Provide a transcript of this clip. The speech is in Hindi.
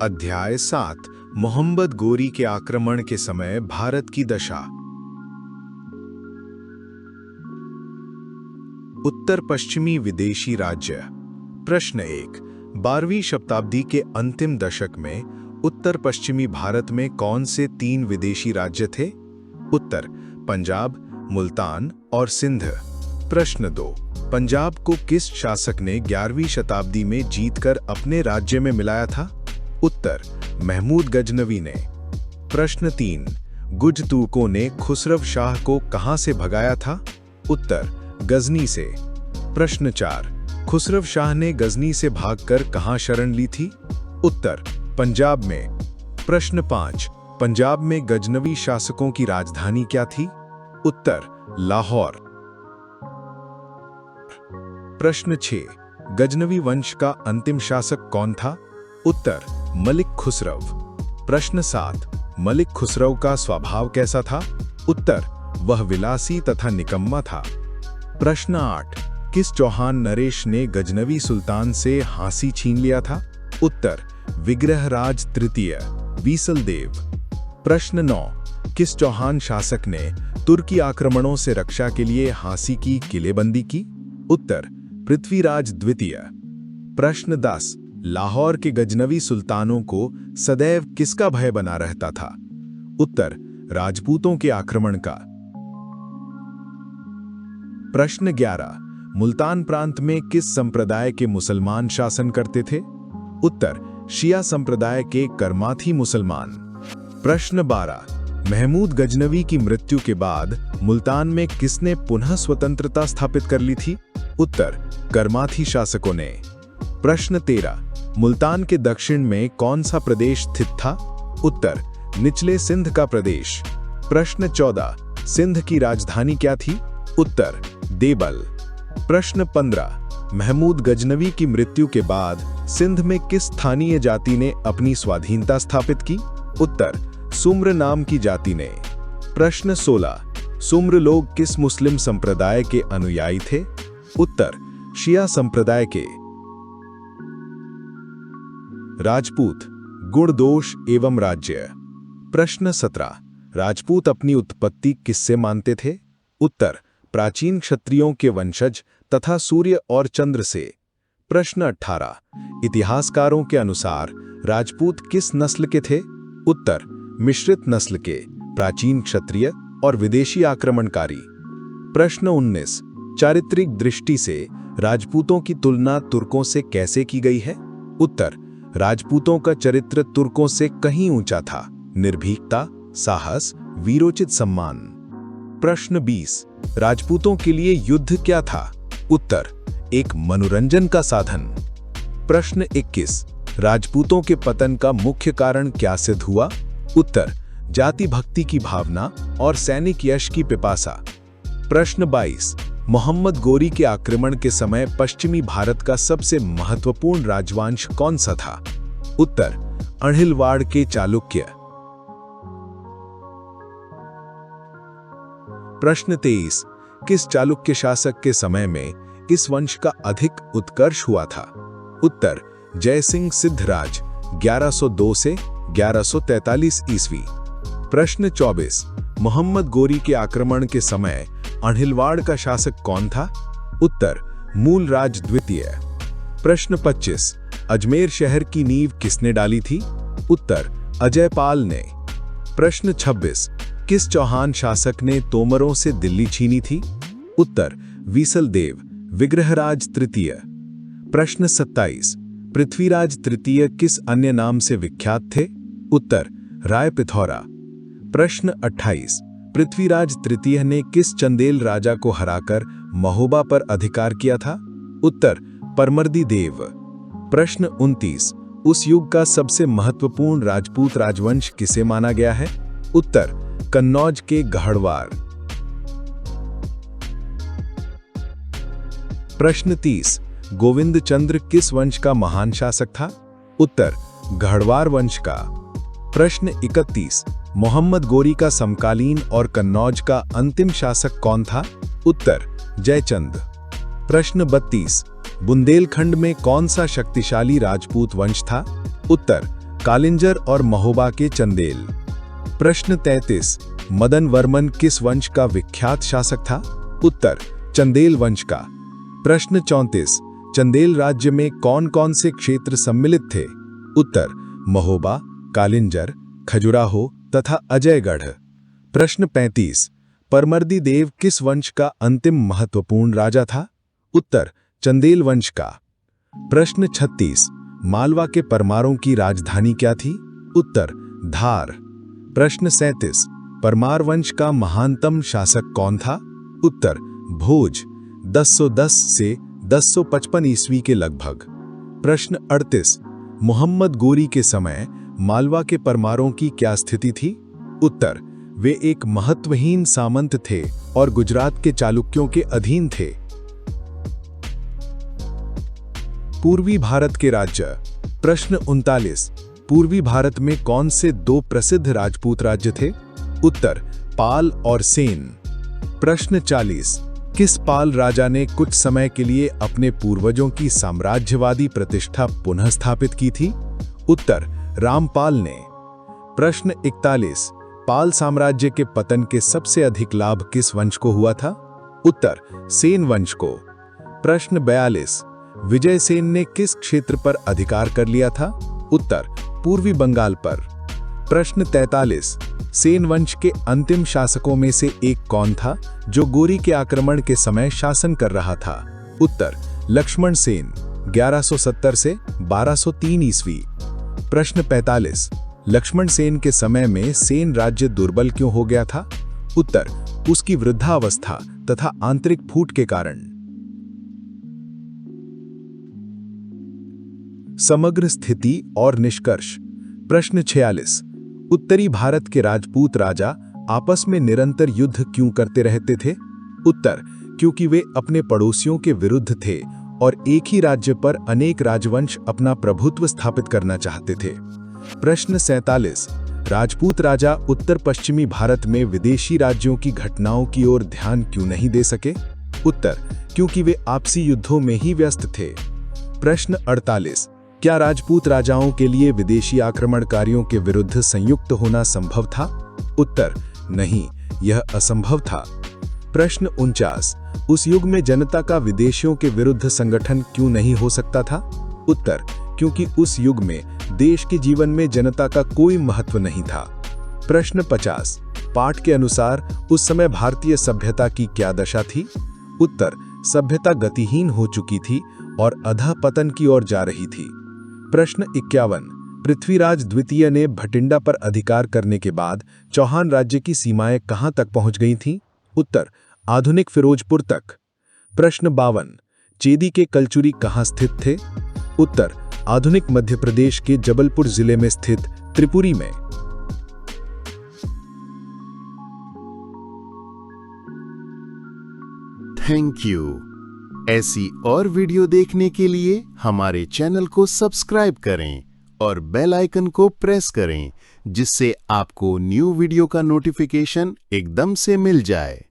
अध्याय 7 मोहम्मद गोरी के आक्रमण के समय भारत की दशा। उत्तर पश्चिमी विदेशी राज्य। प्रश्न 1। 12वीं शताब्दी के अंतिम दशक में उत्तर पश्चिमी भारत में कौन से 3 विदेशी राज्य थे? उत्तर पंजाब, मुल्तान और सिंध। प्रश्न 2। पंजाब को किस शासक ने 11वीं शताब्दी में जीतकर अपने राज्य में मिलाया था? उत्तर महमूद गजनवी ने। प्रश्न 3। गुज तुर्कों ने खुसरव शाह को कहां से भगाया था? उत्तर गजनी से। प्रश्न 4। खुसरव शाह ने गजनी से भागकर कहां शरण ली थी? उत्तर पंजाब में। प्रश्न 5। पंजाब में गजनवी शासकों की राजधानी क्या थी? उत्तर लाहौर। प्रश्न 6। गजनवी वंश का अंतिम शासक कौन था? उत्तर मलिक खुसरव। प्रश्न 7। मलिक खुसरव का स्वभाव कैसा था? उत्तर वह विलासी तथा निकम्मा था। प्रश्न 8। किस चौहान नरेश ने गजनवी सुल्तान से हांसी छीन लिया था? उत्तर विग्रहराज तृतीय वीसलदेव। प्रश्न 9। किस चौहान शासक ने तुर्की आक्रमणों से रक्षा के लिए हांसी की किलेबंदी की? उत्तर पृथ्वीराज द्वितीय। प्रश्न 10। लाहौर के गजनवी सुल्तानों को सदैव किसका भय बना रहता था? उत्तर राजपूतों के आक्रमण का। प्रश्न 11। मुल्तान प्रांत में किस संप्रदाय के मुसलमान शासन करते थे? उत्तर शिया संप्रदाय के करमाथी मुसलमान। प्रश्न 12। महमूद गजनवी की मृत्यु के बाद मुल्तान में किसने पुनः स्वतंत्रता स्थापित कर ली थी? उत्तर करमाथी शासकों ने। प्रश्न 13। मुल्तान के दक्षिण में कौन सा प्रदेश स्थित था? उत्तर निचले सिंध का प्रदेश। प्रश्न 14। सिंध की राजधानी क्या थी? उत्तर देवल। प्रश्न 15। महमूद गजनवी की मृत्यु के बाद सिंध में किस स्थानीय जाति ने अपनी स्वाधीनता स्थापित की? उत्तर सुम्र नाम की जाति ने। प्रश्न 16। सुम्र लोग किस मुस्लिम संप्रदाय के अनुयायी थे? उत्तर शिया संप्रदाय के। राजपूत गुण दोष एवं राज्य। प्रश्न 17। राजपूत अपनी उत्पत्ति किससे मानते थे? उत्तर प्राचीन क्षत्रियों के वंशज तथा सूर्य और चंद्र से। प्रश्न 18। इतिहासकारों के अनुसार राजपूत किस नस्ल के थे? उत्तर मिश्रित नस्ल के, प्राचीन क्षत्रिय और विदेशी आक्रमणकारी। प्रश्न 19। चारित्रिक दृष्टि से राजपूतों की तुलना तुर्कों से कैसे की गई है? उत्तर राजपूतों का चरित्र तुर्कों से कहीं ऊंचा था। निर्भीकता, साहस, वीरोचित सम्मान। प्रश्न 20। राजपूतों के लिए युद्ध क्या था? उत्तर एक मनोरंजन का साधन। प्रश्न 21। राजपूतों के पतन का मुख्य कारण क्या सिद्ध हुआ? उत्तर जाति भक्ति की भावना और सैनिक यश की पिपासा। प्रश्न 22। मोहम्मद गोरी के आक्रमण के समय पश्चिमी भारत का सबसे महत्वपूर्ण राजवंश कौन सा था? उत्तर अणहिलवाड़ के चालुक्य। प्रश्न 23। किस चालुक्य शासक के समय में इस वंश का अधिक उत्कर्ष हुआ था? उत्तर जयसिंह सिद्धराज 1102 से 1143 ईस्वी। प्रश्न 24। मोहम्मद गोरी के आक्रमण के समय अणहिलवाड़ का शासक कौन था? उत्तर मूलराज द्वितीय। प्रश्न 25। अजमेर शहर की नींव किसने डाली थी? उत्तर अजयपाल ने। प्रश्न 26। किस चौहान शासक ने तोमरों से दिल्ली छीनी थी? उत्तर वीसलदेव विग्रहराज तृतीय। प्रश्न 27। पृथ्वीराज तृतीय किस अन्य नाम से विख्यात थे? उत्तर राय पिथौरा। प्रश्न 28। पृथ्वीराज तृतीय ने किस चंदेल राजा को हराकर महोबा पर अधिकार किया था? उत्तर परमर्दी देव। प्रश्न 29। उस युग का सबसे महत्वपूर्ण राजपूत राजवंश किसे माना गया है? उत्तर कन्नौज के गढ़वार। प्रश्न 30। गोविंद चंद्र किस वंश का महान शासक था? उत्तर गढ़वार वंश का। प्रश्न 31। मोहम्मद गोरी का समकालीन और कन्नौज का अंतिम शासक कौन था? उत्तर जयचंद। प्रश्न 32। बुंदेलखंड में कौन सा शक्तिशाली राजपूत वंश था? उत्तर कालिंजर और महोबा के चंदेल। प्रश्न 33, मदन वर्मन किस वंश का विख्यात शासक था? उत्तर, चंदेल वंश का। प्रश्न 34, चंदेल राज्य में कौन कौन से क्षेत्र सम्मिलित थे? उत्तर, महोबा, कालिंजर, खजुराहो तथा अजयगढ़। प्रश्न 35, परमर्दी देव किस वंश का अंतिम महत्वपूर्ण राजा था? उत्तर, चंदेल वंश का। प्रश्न 36, मालवा के परमारों की राजधानी क्या थी? उत्तर, धार। प्रश्न 37, परमार वंश का महानतम शासक कौन था? उत्तर, भोज, 1010 से 1055 ईस्वी के लगभग। प्रश्न 38, मोहम्मद गोरी के समय मालवा के परमारों की क्या स्थिति थी? उत्तर, वे एक महत्वहीन सामंत थे और गुजरात के चालुक्यों के अधीन थे। पूर्वी भारत के राज्य। प्रश्न 39, पूर्वी भारत में कौन से दो प्रसिद्ध राजपूत राज्य थे? उत्तर, पाल और सेन। प्रश्न 40, किस पाल राजा ने कुछ समय के लिए अपने पूर्वजों की साम्राज्यवादी प्रतिष्ठा पुनः स्थापित की थी? उत्तर, रामपाल ने। प्रश्न 41, पाल साम्राज्य के पतन के सबसे अधिक लाभ किस वंश को हुआ था? उत्तर, सेन वंश को। प्रश्न 42, विजय सेन ने किस क्षेत्र पर अधिकार कर लिया था? उत्तर, पूर्वी बंगाल पर। प्रश्न 43, सेन वंश के अंतिम शासकों में से एक कौन था जो गोरी के आक्रमण के समय शासन कर रहा था? उत्तर, लक्ष्मण सेन, 1170 से 1203 ईस्वी। प्रश्न 45, लक्ष्मण सेन के समय में सेन राज्य दुर्बल क्यों हो गया था? उत्तर, उसकी वृद्धावस्था तथा आंतरिक फूट के कारण। समग्र स्थिति और निष्कर्ष। प्रश्न 46, उत्तरी भारत के राजपूत राजा आपस में निरंतर युद्ध क्यों करते रहते थे? उत्तर, क्योंकि वे अपने पड़ोसियों के विरुद्ध थे और एक ही राज्य पर अनेक राजवंश अपना प्रभुत्व स्थापित करना चाहते थे। प्रश्न 47, राजपूत राजा उत्तर पश्चिमी भारत में विदेशी राज्यों की घटनाओं की ओर ध्यान क्यों नहीं दे सके? उत्तर, क्योंकि वे आपसी युद्धों में ही व्यस्त थे। प्रश्न 48, क्या राजपूत राजाओं के लिए विदेशी आक्रमणकारियों के विरुद्ध संयुक्त होना संभव था? उत्तर, नहीं, यह असंभव था। प्रश्न 49, उस युग में जनता का विदेशियों के विरुद्ध संगठन क्यों नहीं हो सकता था? उत्तर, क्योंकि उस युग में देश के जीवन में जनता का कोई महत्व नहीं था। प्रश्न 50, पाठ के अनुसार उस समय भारतीय सभ्यता की क्या दशा थी? उत्तर, सभ्यता गतिहीन हो चुकी थी और अधःपतन की ओर जा रही थी। प्रश्न 51, पृथ्वीराज द्वितीय ने भटिंडा पर अधिकार करने के बाद चौहान राज्य की सीमाएं कहां तक पहुंच गई थीं? उत्तर, आधुनिक फिरोजपुर तक। प्रश्न 52, चेदी के कलचुरी कहां स्थित थे? उत्तर, आधुनिक मध्य प्रदेश के जबलपुर जिले में स्थित त्रिपुरी में। Thank you. ऐसी और वीडियो देखने के लिए हमारे चैनल को सब्सक्राइब करें और बेल आइकन को प्रेस करें, जिससे आपको न्यू वीडियो का नोटिफिकेशन एकदम से मिल जाए।